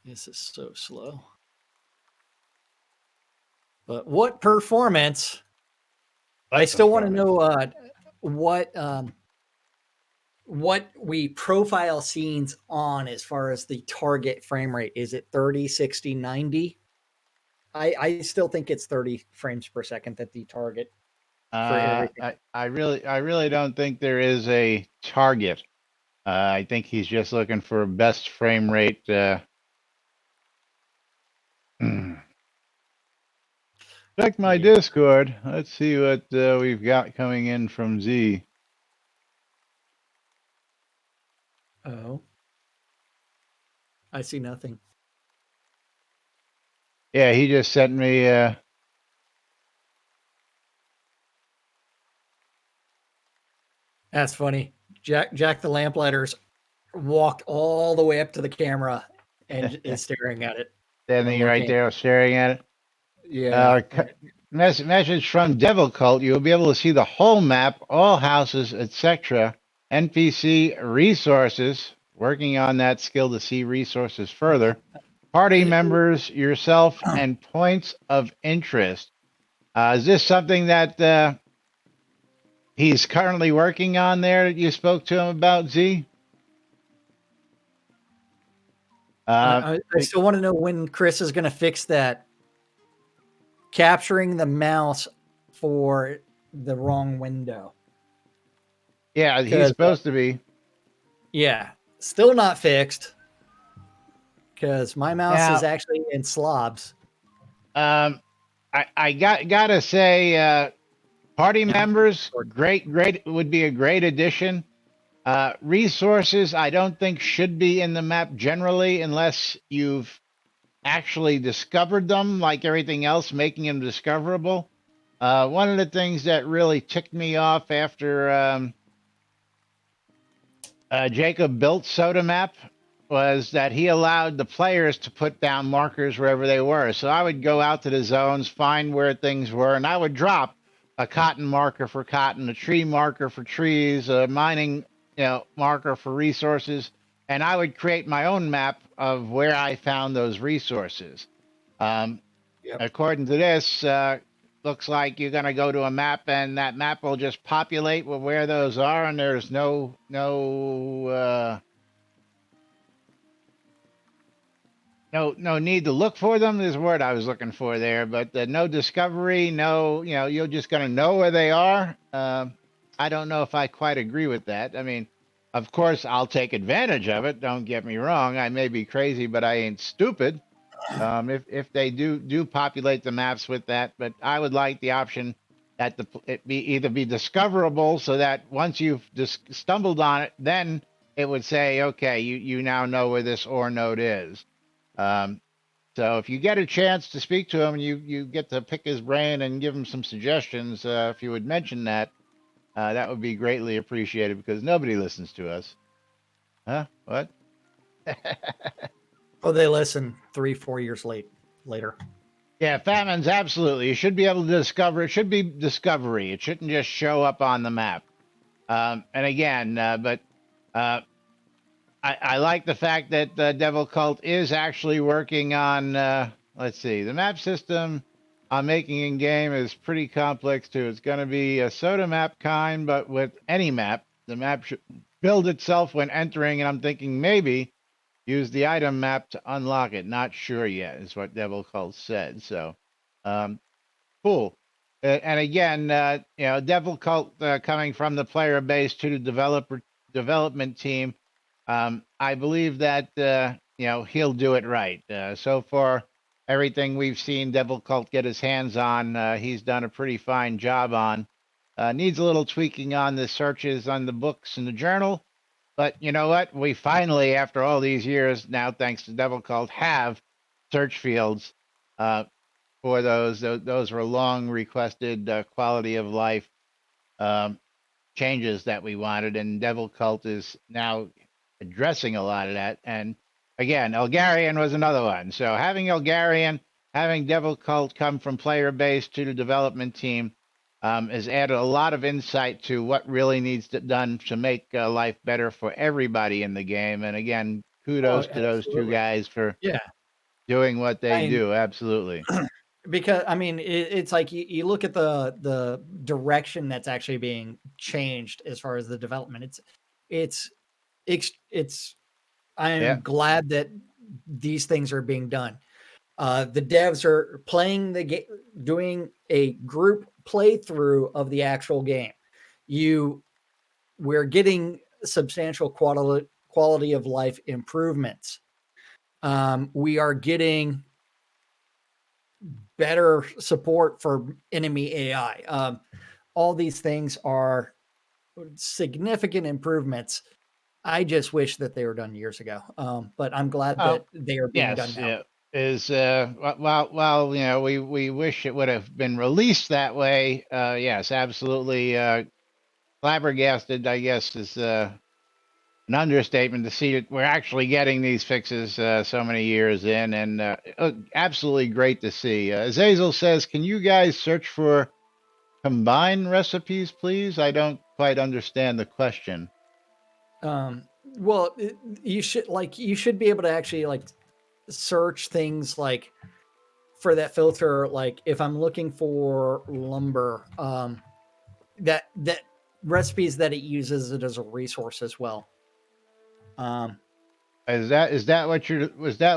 This is so slow. But what performance? I still want to know what we profile scenes on as far as the target frame rate. Is it 30, 60, 90? I still think it's 30 frames per second that the target for everything. I really don't think there is a target. I think he's just looking for a best frame rate. Check my Discord. Let's see what we've got coming in from Z. Oh. I see nothing. Yeah, he just sent me. That's funny. Jack the Lamplighters walked all the way up to the camera and is staring at it. Standing right there staring at it. Yeah. Message from Devil Cult. You'll be able to see the whole map, all houses, etc. NPC resources. Working on that skill to see resources further. Party members, yourself, and points of interest. Is this something that he's currently working on there that you spoke to him about, Z? I still want to know when Chris is going to fix that. Capturing the mouse for the wrong window. Yeah, he's supposed to be. Yeah, still not fixed. Because my mouse is actually in slobs. I gotta say, party members, great would be a great addition. Resources, I don't think should be in the map generally unless you've actually discovered them, like everything else, making them discoverable. One of the things that really ticked me off after Jacob built Soda Map was that he allowed the players to put down markers wherever they were. So I would go out to the zones, find where things were, and I would drop a cotton marker for cotton, a tree marker for trees, a mining marker for resources, and I would create my own map of where I found those resources. Um, Yep. According to this, looks like you're going to go to a map, and that map will just populate with where those are, and there's no need to look for them is the word I was looking for there, but no discovery, no, you're just going to know where they are. I don't know if I quite agree with that. I mean, of course, I'll take advantage of it. Don't get me wrong. I may be crazy, but I ain't stupid. If they do populate the maps with that, but I would like the option that it be discoverable, so that once you've just stumbled on it, then it would say, okay, you now know where this ore node is. So if you get a chance to speak to him, and you get to pick his brain and give him some suggestions, if you would mention that, that would be greatly appreciated, because nobody listens to us. Huh? What? Oh, they listen 3-4 years later. Yeah, famines, absolutely. You should be able to discover. It should be discovery. It shouldn't just show up on the map. And again, but I like the fact that the Devil Cult is actually working on, let's see, the map system I'm making in game is pretty complex too. It's going to be a soda map kind, but with any map, the map should build itself when entering. And I'm thinking maybe use the item map to unlock it. Not sure yet, is what Devil Cult said. So, cool. And again, Devil Cult coming from the player base to the development team. I believe that he'll do it right. So far, everything we've seen Devil Cult get his hands on, he's done a pretty fine job on. Needs a little tweaking on the searches on the books and the journal. But you know what? We finally, after all these years, now thanks to Devil Cult, have search fields for those. Those were long requested quality of life changes that we wanted, and Devil Cult is now addressing a lot of that. And again, Elgarian was another one. So having Elgarian, having Devil Cult come from player base to the development team has added a lot of insight to what really needs to done to make life better for everybody in the game. And again, kudos to those two guys for doing what they do. Absolutely. Because I mean, it's like you look at the direction that's actually being changed as far as the development. It's I am glad that these things are being done. The devs are playing the game, doing a group playthrough of the actual game. We're getting substantial quality of life improvements. We are getting better support for enemy AI. All these things are significant improvements. I just wish that they were done years ago. But I'm glad that they are being done now. Is well, we wish it would have been released that way. Yes, absolutely. Flabbergasted, I guess, is an understatement to see that we're actually getting these fixes so many years in, and absolutely great to see. Azazel says, "Can you guys search for combined recipes, please?" I don't quite understand the question. Well, you should be able to actually search things like for that filter. Like if I'm looking for lumber, that recipes that it uses it as a resource as well. Was that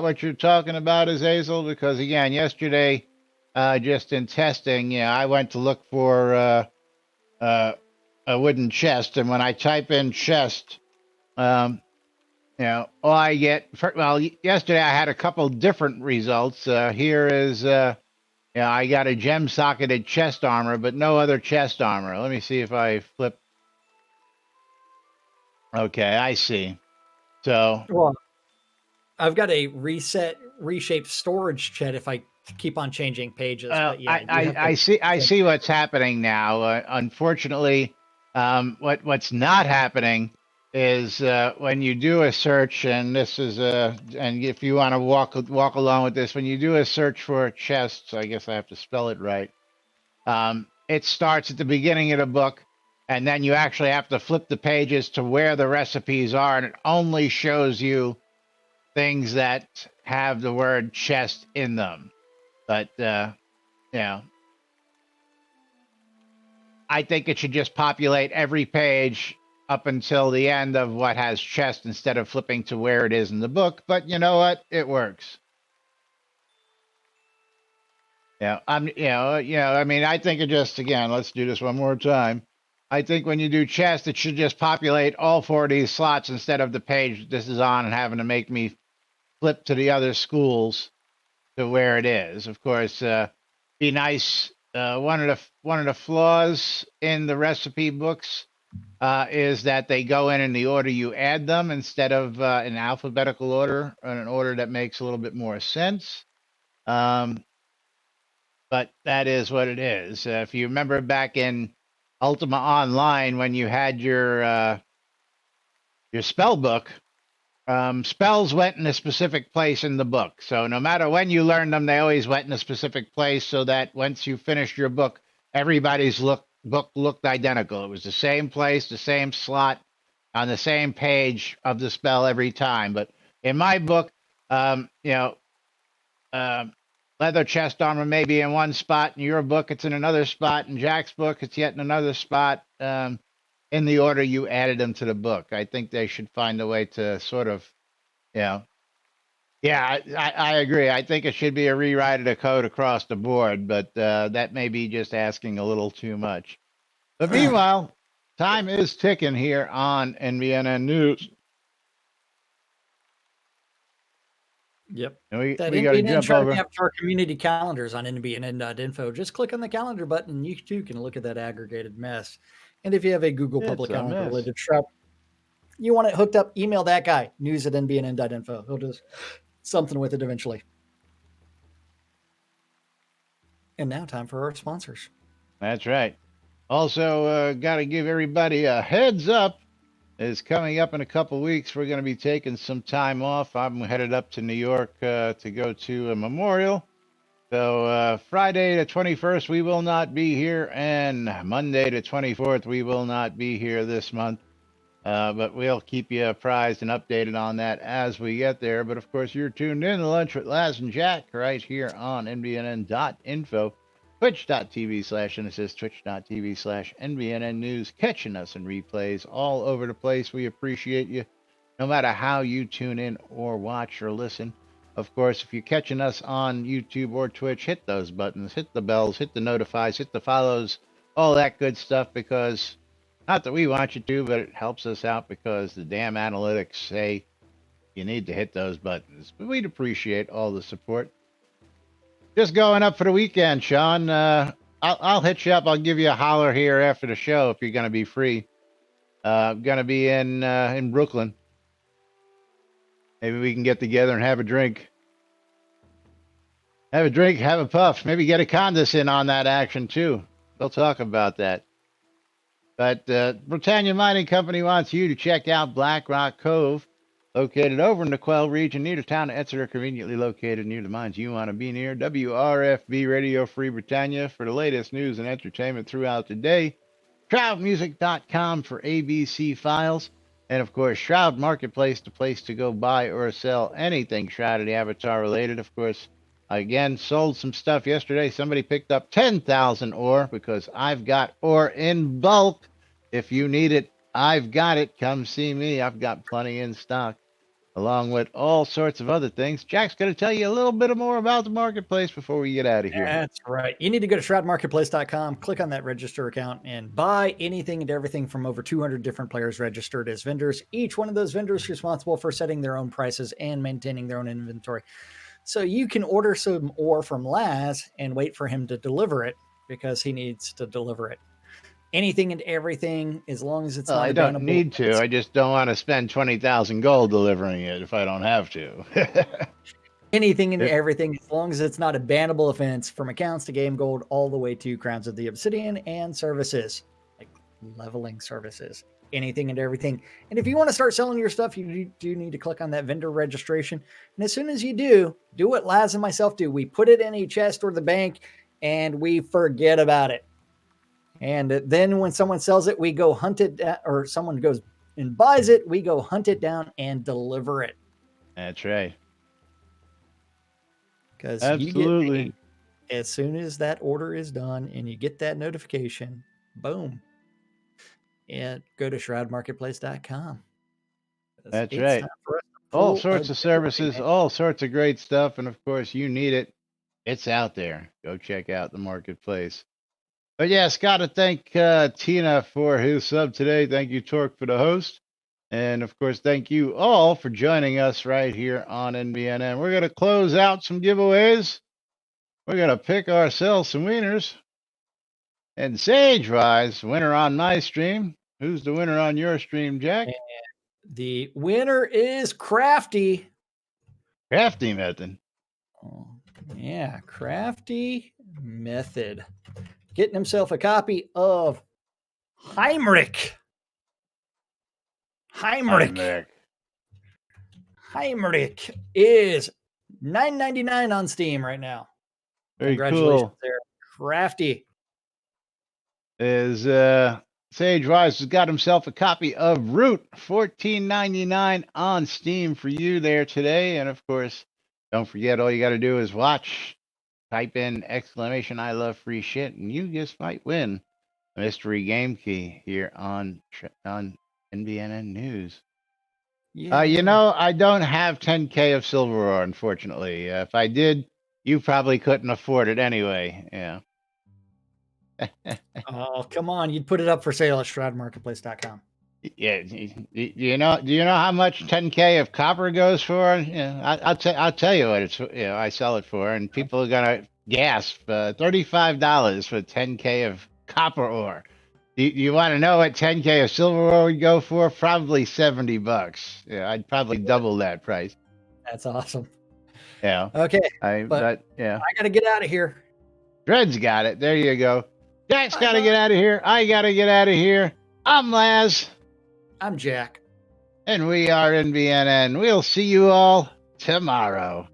what you're talking about, Azazel? Because again, yesterday, just in testing, I went to look for a wooden chest, and when I type in chest, all I get. Yesterday I had a couple different results. Here is, I got a gem socketed chest armor, but no other chest armor. Let me see if I flip. Okay, I see. So, well, I've got a reshaped storage chat if I keep on changing pages. But yeah, I see what's happening now. Unfortunately, what's not happening is when you do a search, and this is and if you want to walk along with this, when you do a search for chests, I guess I have to spell it right. It starts at the beginning of the book, and then you actually have to flip the pages to where the recipes are, and it only shows you things that have the word chest in them. But I think it should just populate every page up until the end of what has chest instead of flipping to where it is in the book. But you know what? It works. Yeah, I mean, I think it just, again, let's do this one more time. I think when you do chest, it should just populate all 4 of these slots instead of the page this is on and having to make me flip to the other schools to where it is. Of course, be nice. One of the flaws in the recipe books is that they go in the order you add them instead of in alphabetical order, or in an order that makes a little bit more sense. But that is what it is. If you remember back in Ultima Online, when you had your spell book, spells went in a specific place in the book. So no matter when you learned them, they always went in a specific place, so that once you finished your book, everybody's book looked identical. It was the same place, the same slot, on the same page of the spell every time. But in my book, leather chest armor may be in one spot. In your book, it's in another spot. In Jack's book, it's yet in another spot. In the order you added them to the book. I think they should find a way to sort of, yeah, I agree. I think it should be a rewrite of the code across the board, but that may be just asking a little too much. But meanwhile, time is ticking here on NBNN News. Yep. And we That got to NBNN jump trying over. to capture our community calendars on nbnn.info. Just click on the calendar button and you too can look at that aggregated mess. And if you have a Google It's public a calendar mess. related to Shroud, you want it hooked up, email that guy, news@nbnn.info. He'll do something with it eventually. And now time for our sponsors. That's right. Also, got to give everybody a heads up. It's coming up in a couple weeks. We're going to be taking some time off. I'm headed up to New York to go to a memorial. So Friday the 21st, we will not be here. And Monday the 24th, we will not be here this month. But we'll keep you apprised and updated on that as we get there. But of course, you're tuned in to Lunch with Laz and Jack right here on NBNN.info. Twitch.tv/Genesis, Twitch.tv/NBNN News, catching us in replays all over the place. We appreciate you no matter how you tune in or watch or listen. Of course, if you're catching us on YouTube or Twitch, hit those buttons, hit the bells, hit the notifies, hit the follows, all that good stuff, because not that we want you to, but it helps us out because the damn analytics say you need to hit those buttons. But we'd appreciate all the support. Just going up for the weekend, Sean. I'll hit you up. I'll give you a holler here after the show if you're going to be free. I'm going to be in Brooklyn. Maybe we can get together and have a drink. Have a drink, have a puff. Maybe get a Condis in on that action too. We'll talk about that. But Britannia Mining Company wants you to check out Black Rock Cove, located over in the Quell region, near the town of Exeter, conveniently located near the mines you want to be near. WRFB Radio Free Britannia for the latest news and entertainment throughout the day. ShroudMusic.com for ABC files. And of course, Shroud Marketplace, the place to go buy or sell anything Shrouded Avatar related. Of course, again, sold some stuff yesterday. Somebody picked up 10,000 ore because I've got ore in bulk. If you need it, I've got it. Come see me. I've got plenty in stock, along with all sorts of other things. Jack's going to tell you a little bit more about the marketplace before we get out of here. That's right. You need to go to shroudmarketplace.com, click on that register account, and buy anything and everything from over 200 different players registered as vendors. Each one of those vendors is responsible for setting their own prices and maintaining their own inventory. So you can order some ore from Laz and wait for him to deliver it because he needs to deliver it. Anything and everything, as long as it's not I don't need to. I just don't want to spend 20,000 gold delivering it if I don't have to. Anything and everything, as long as it's not a bannable offense, from accounts to game gold, all the way to Crowns of the Obsidian and services, like leveling services. Anything and everything. And if you want to start selling your stuff, you do need to click on that vendor registration. And as soon as you do what Laz and myself do. We put it in a chest or the bank and we forget about it. And then when someone sells it, we go hunt it, or someone goes and buys it, we go hunt it down and deliver it. That's right. Because you get Absolutely. paid as soon as that order is done and you get that notification, boom. And go to shroudmarketplace.com. That's It's right. time for us to All pull a sorts of giveaway, services, man. all sorts of great stuff. And of course, you need it. It's out there. Go check out the marketplace. But yes, got to thank Tina for his sub today. Thank you, Torque, for the host. And of course, thank you all for joining us right here on NBNN. We're going to close out some giveaways. We're going to pick ourselves some winners. And Sage Rise, winner on my stream. Who's the winner on your stream, Jack? And the winner is Crafty. Crafty Method. Oh, yeah, Crafty Method. Getting himself a copy of Heimrich. Heimrich is $9.99 on Steam right now. Very Congratulations cool. there, Crafty. Is Sage Rise has got himself a copy of Root, $14.99 on Steam for you there today. And of course, don't forget, all you got to do is watch, type in exclamation I love free shit, and you just might win a mystery game key here on NBNN News. Yeah. You know, I don't have 10K of silver ore, unfortunately. If I did, you probably couldn't afford it anyway. Yeah. Oh, come on. You'd put it up for sale at shroudmarketplace.com. Yeah, do you know how much 10K of copper goes for? Yeah, I'll tell you what it's, I sell it for, and people are gonna gasp. $35 for 10K of copper ore. You want to know what 10K of silver ore would go for? Probably $70. Yeah, I'd probably double that price. That's awesome. Yeah. Okay. But yeah. I gotta get out of here. Dred's got it. There you go. Jack's got to get out of here. I got to get out of here. I'm Laz. I'm Jack. And we are NBNN. We'll see you all tomorrow.